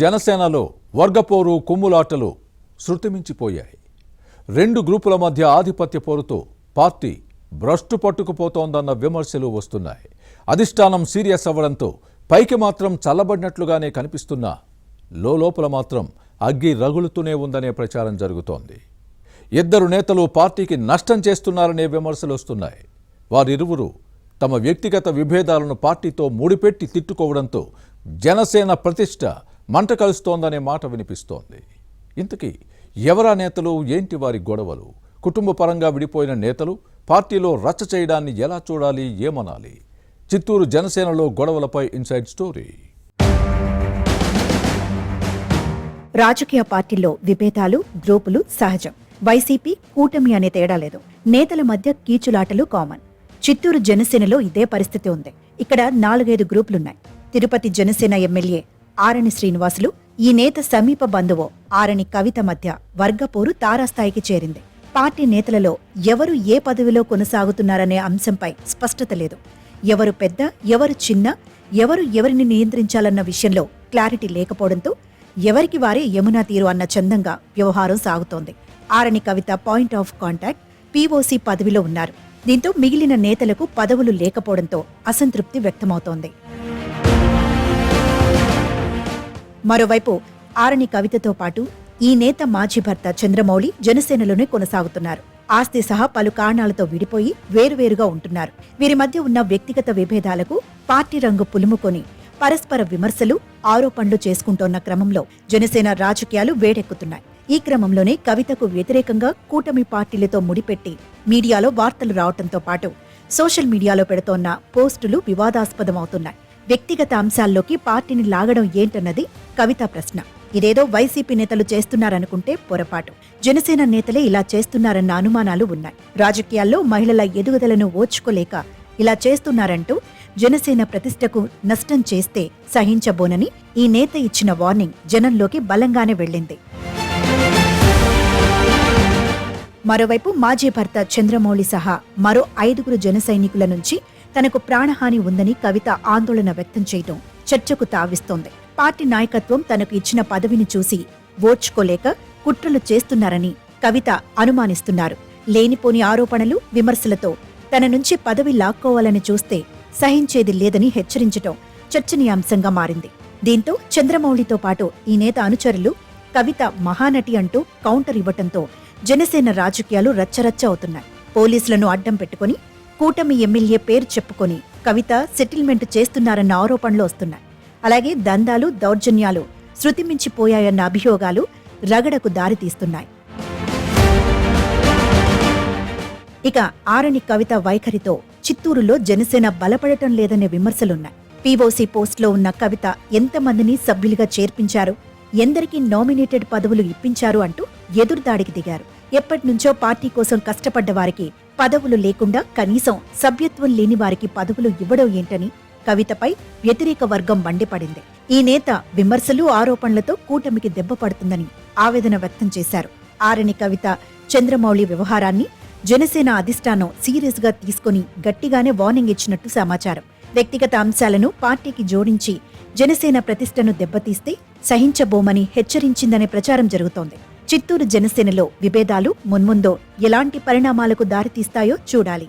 జనసేనలో వర్గపోరు కుమ్ములాటలు శృతిమించిపోయాయి. రెండు గ్రూపుల మధ్య ఆధిపత్య పోరుతో పార్టీ భ్రష్టు పట్టుకుపోతోందన్న విమర్శలు వస్తున్నాయి. అధిష్టానం సీరియస్ అవ్వడంతో పైకి మాత్రం చల్లబడినట్లుగానే కనిపిస్తున్నా లోపల మాత్రం అగ్గి రగులుతూనే ఉందనే ప్రచారం జరుగుతోంది. ఇద్దరు నేతలు పార్టీకి నష్టం చేస్తున్నారనే విమర్శలు వస్తున్నాయి. వారిరువురు తమ వ్యక్తిగత విభేదాలను పార్టీతో ముడిపెట్టి తిట్టుకోవడంతో జనసేన ప్రతిష్ట మంట కలుస్తోందనే మాట వినిపిస్తోంది. ఇంతకీ ఎవరా నేతలు, ఏంటి వారి గొడవలు? కుటుంబ పరంగా విడిపోయిన నేతలు పార్టీలో రచ్చ చేయడాన్ని ఎలా చూడాలి, ఏమనాలి? చిత్తూరు జనసేనలో గొడవలపై ఇన్సైడ్ స్టోరీ. రాజకీయ పార్టీల్లో విభేదాలు, గ్రూపులు సహజం. వైసీపీ, కూటమి అనే తేడా లేదు. నేతల మధ్య కీచులాటలు కామన్. చిత్తూరు జనసేనలో ఇదే పరిస్థితి ఉంది. ఇక్కడ 4-5 గ్రూపులున్నాయి. తిరుపతి జనసేన ఎమ్మెల్యే ఆరణి శ్రీనివాసులు, ఈ నేత సమీప బంధువు ఆరణి కవిత మధ్య వర్గపోరు తారాస్థాయికి చేరింది. పార్టీ నేతలలో ఎవరు ఏ పదవిలో కొనసాగుతున్నారనే అంశంపై స్పష్టత లేదు. ఎవరు పెద్ద, ఎవరు చిన్న, ఎవరు ఎవరిని నియంత్రించాలన్న విషయంలో క్లారిటీ లేకపోవడంతో ఎవరికి వారే యమునా తీరు అన్న చందంగా వ్యవహారం సాగుతోంది. ఆరణి కవిత పాయింట్ ఆఫ్ కాంటాక్ట్ పీఓసీ పదవిలో ఉన్నారు. దీంతో మిగిలిన నేతలకు పదవులు లేకపోవడంతో అసంతృప్తి వ్యక్తమవుతోంది. మరోవైపు ఆరణి కవితతో పాటు ఈ నేత మాజీ భర్త చంద్రమౌళి జనసేనలోనే కొనసాగుతున్నారు. ఆస్తి సహా పలు కారణాలతో విడిపోయి వేరువేరుగా ఉంటున్నారు. వీరి మధ్య ఉన్న వ్యక్తిగత విభేదాలకు పార్టీ రంగు పులుముకొని పరస్పర విమర్శలు, ఆరోపణలు చేసుకుంటోన్న క్రమంలో జనసేన రాజకీయాలు వేడెక్కుతున్నాయి. ఈ క్రమంలోనే కవితకు వ్యతిరేకంగా కూటమి పార్టీలతో ముడిపెట్టి మీడియాలో వార్తలు రావడంతో పాటు సోషల్ మీడియాలో పెడుతోన్న పోస్టులు వివాదాస్పదమవుతున్నాయి. వ్యక్తిగత అంశాల్లోకి పార్టీని లాగడం ఏంటన్నది కవిత ప్రశ్న. ఇదేదో వైసీపీ నేతలు చేస్తున్నారనుకుంటే పొరపాటు. జనసేన నేతలే ఇలా చేస్తున్నారన్న అనుమానాలు ఉన్నాయి. రాజకీయాల్లో మహిళల ఎదుగుదలను ఓర్చుకోలేక ఇలా చేస్తున్నారంటూ జనసేన ప్రతిష్టకు నష్టం చేస్తే సహించబోనని ఈ నేత ఇచ్చిన వార్నింగ్ జనంలోకి బలంగానే వెళ్ళింది. మరోవైపు మాజీ భర్త చంద్రమౌళి సహా మరో 5 జన సైనికుల నుంచి తనకు ప్రాణహాని ఉందని కవిత ఆందోళన వ్యక్తం చేయడం చర్చకు తావిస్తోంది. పార్టీ నాయకత్వం తనకు ఇచ్చిన పదవిని చూసి ఓర్చుకోలేక కుట్రలు చేస్తున్నారని కవిత అనుమానిస్తున్నారు. లేనిపోని ఆరోపణలు, విమర్శలతో తన నుంచి పదవి లాక్కోవాలని చూస్తే సహించేది లేదని హెచ్చరించటం చర్చనీయాంశంగా మారింది. దీంతో చంద్రమౌళితో పాటు ఈ నేత అనుచరులు కవిత మహానటి అంటూ కౌంటర్ ఇవ్వటంతో జనసేన రాజకీయాలు రచ్చరచ్చ అవుతున్నాయి. పోలీసులను అడ్డం పెట్టుకుని కూటమి ఎమ్మెల్యే పేరు చెప్పుకొని కవిత సెటిల్మెంట్ చేస్తున్నారన్న ఆరోపణలు వస్తున్నాయి. అలాగే దందాలు, దౌర్జన్యాలు శృతిమించిపోయాయన్న అభియోగాలు రగడకు దారితీస్తున్నాయి. ఇక ఆరణి కవిత వైఖరితో చిత్తూరులో జనసేన బలపడటం లేదనే విమర్శలున్నాయి. పీఓసీ పోస్టులో ఉన్న కవిత ఎంతమందిని సభ్యులుగా చేర్పించారు, ఎందరికీ నామినేటెడ్ పదవులు ఇప్పించారు అంటూ ఎదురుదాడికి దిగారు. ఎప్పటినుంచో పార్టీ కోసం కష్టపడ్డ వారికి పదవులు లేకుండా కనీసం సభ్యత్వం లేని వారికి పదవులు ఇవ్వడం ఏంటని కవితపై వ్యతిరేక వర్గం మండిపడింది. ఈ నేత విమర్శలు, ఆరోపణలతో కూటమికి దెబ్బ పడుతుందని ఆవేదన వ్యక్తం చేశారు. ఆరణి కవిత, చంద్రమౌళి వ్యవహారాన్ని జనసేన అధిష్టానం సీరియస్ గా తీసుకుని గట్టిగానే వార్నింగ్ ఇచ్చినట్టు సమాచారం. వ్యక్తిగత అంశాలను పార్టీకి జోడించి జనసేన ప్రతిష్టను దెబ్బతీస్తే సహించబోమని హెచ్చరించిందనే ప్రచారం జరుగుతోంది. చిత్తూరు జనసేనలో విభేదాలు మున్ముందో ఎలాంటి పరిణామాలకు దారితీస్తాయో చూడాలి.